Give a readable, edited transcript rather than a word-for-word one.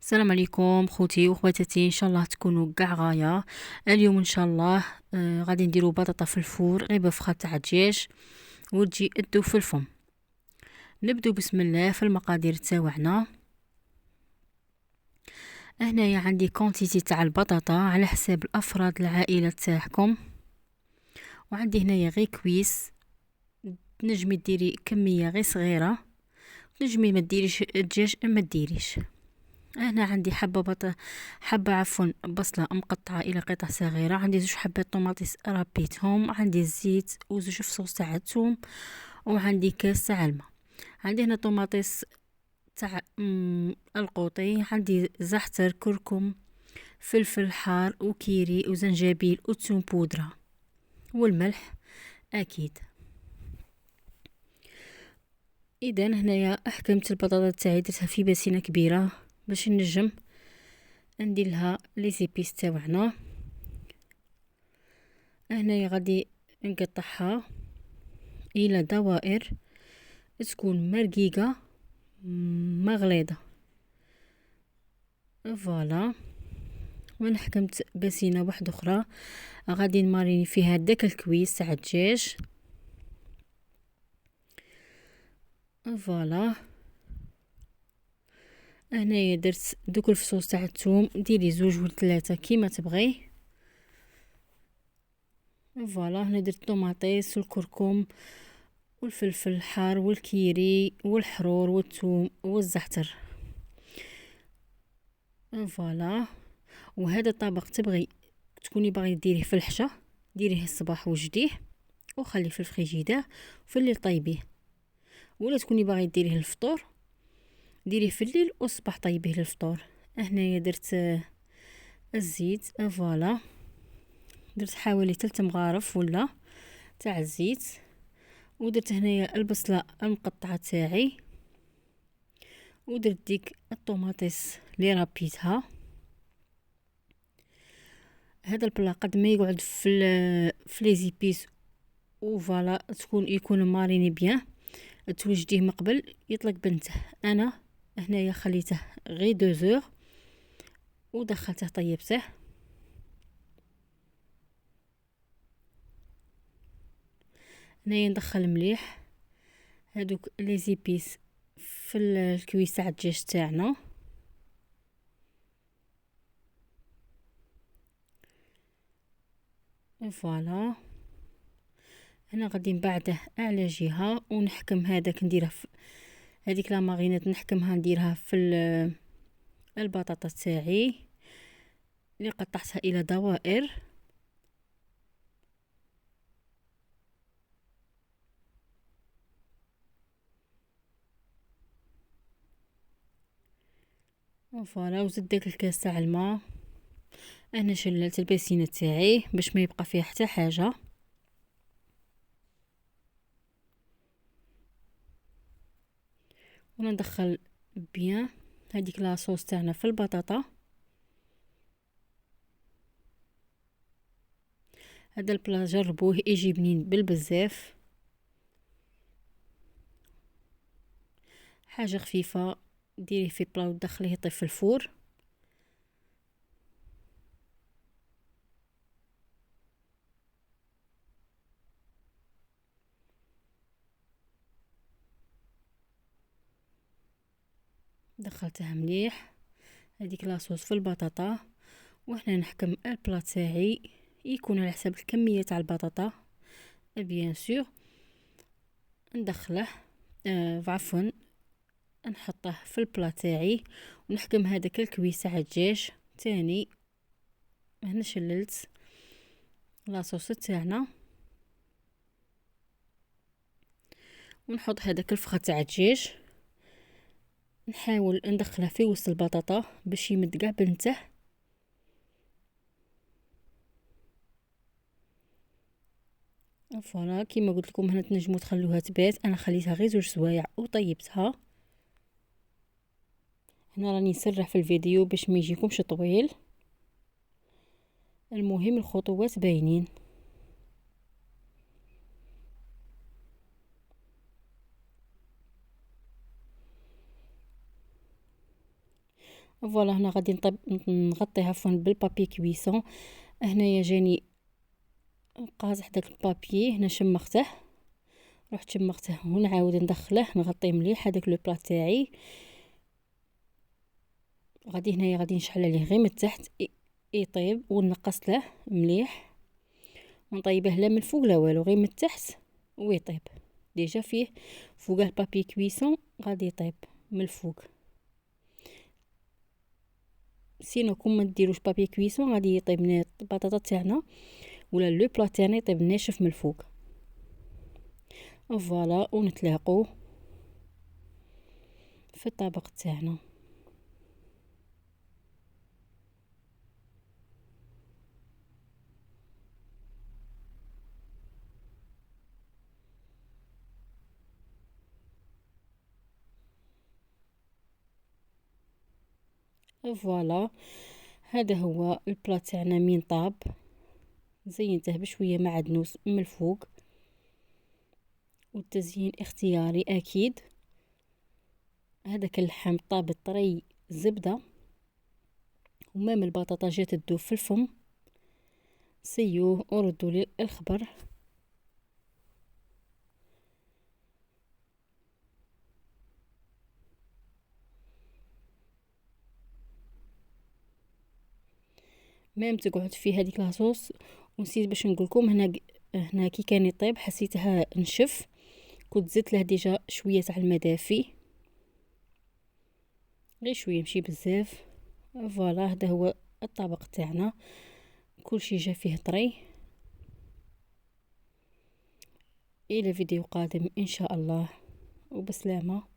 السلام عليكم خوتي وخواتاتي، ان شاء الله تكونوا كاع غايه. اليوم ان شاء الله غادي نديروا بطاطا في الفور غير بفخه تاع الدجاج وتجي ادو في الفم. نبدو بسم الله في المقادير تاوعنا. هنايا عندي كونتيتي تاع البطاطا على حساب الافراد العائله تاعكم، وعندي هنايا غير كويس. تنجمي ديري كميه غير صغيره، تنجمي ما ديريش الدجاج ما ديريش. هنا عندي حبة عفوا بصلة مقطعة إلى قطع صغيرة، عندي 2 حبات طوماطيس ربيتهم، عندي الزيت و2 فصوص تاع الثوم، وعندي كاس تاع الماء. عندي هنا طوماطيس تاع القوطي، عندي زعتر، كركم، فلفل حار وكيري وزنجبيل وثوم بودرة والملح اكيد. اذا هنايا احكمت البطاطا تاعي، درتها في باسينه كبيره باش نجم ندير لها لي زيبيس تاوعنا. هنايا غادي نقطعها الى دوائر تكون مرقيقه مغليظه. فوالا، وانا حكمت باسينه واحده اخرى غادي نماريني فيها داك الكويس تاع الدجاج. فوالا، هنايا درت دوك الفصوص تاع الثوم، ديري 2 ولا 3 كيما تبغي. فوالا، هنا درت الطوماطيس والكركم والفلفل الحار والكيري والحرور والثوم والزعتر. فوالا، وهذا الطبق تبغي تكوني باغي ديريه في الحشا، ديريه الصباح وجديه وخليه في الفريجيدير في الليل طيبيه، ولا تكوني باغي ديريه للفطور ديريه في الليل والصباح طيبيه للفطور. هنايا درت الزيت. فوالا، درت حوالي 3 مغارف ولا تاع الزيت، ودرت هنايا البصله المقطعه تاعي، ودرت ديك الطوماطيس اللي ربيتها. هذا البلا قد ما يقعد في لي زيبيس وفوالا يكون ماريني بيان، توجديه من قبل يطلق بنته. انا هنايا خليته غير 2 زور ودخلته طيبته. هنايا ندخل مليح هادوك لي زيبيس في الكويس تاع الدجاج تاعنا. فوالا، هنا غادي نبعده على جهه ونحكم هذاك نديره هذيك لا مارينات نحكمها نديرها في البطاطا تاعي اللي قطعتها الى دوائر. فوالا، وزدت داك الكاس تاع الماء. انا شللت الباسينه تاعي باش ما يبقى فيها حتى حاجه. وندخل بيان هذيك لاصوص تاعنا في البطاطا. هذا البلا جربوه يجي بنين بالبزاف، حاجه خفيفه ديريه في بلا ودخليه يطيب في الفور. دخلتها مليح هذيك لاصوص في البطاطا، وهنا نحكم البلا تاعي يكون على حسب الكميه تاع البطاطا بيان سور. ندخله عفوا نحطه في البلا تاعي ونحكم هذاك الكويس تاع الدجاج تاني. هنا شللت لاصوص تاعنا ونحط هذاك الفخذ تاع الدجاج، نحاول ندخله في وسط البطاطا باش يمد كاع بنته. فوالا، كيما قلت لكم هنا تنجموا تخلوها تبات، انا خليتها غير 2 سوايع وطيبتها. هنا راني نسرح في الفيديو باش ما يجيكمش طويل، المهم الخطوات باينين. فوالا هنا غادي نغطيه عفوا بالبابي كويسون. هنايا جاني قازح داك البابي، هنا شمخته، رحت شمخته ونعاود ندخله نغطيه مليح هذاك لو بلا تاعي. غادي هنايا غادي نشعل عليه غير من التحت يطيب ونقص له مليح، ونطيبه لا من الفوق لا والو، غير من التحت ويطيب. ديجا فيه فوقه البابي كويسون غادي يطيب من الفوق. سينو كون ما ديروش بابي كويسون غادي يطيب البطاطا تاعنا ولا لو بلا تاعنا يطيب ناشف من الفوق. فوالا ونتلاقوا في الطبق تاعنا. فوالا هذا هو البلا تاعنا من طاب. زينته بشويه معدنوس من الفوق، والتزيين اختياري اكيد. هذاك اللحم طاب طري زبده، ومام البطاطا جات تذوب في الفم. سيوه وردوا لي الخبر. مام تقعد في هذيك لاصوص. ونسيت باش نقولكم هنا كي كان يطيب حسيتها نشف، كنت زدت له ديجا شويه تاع الماء دافي، غير شويه ماشي بزاف. فوالا هذا هو الطبق تاعنا، كلشي جا فيه طري. الى فيديو قادم ان شاء الله، وبسلامه.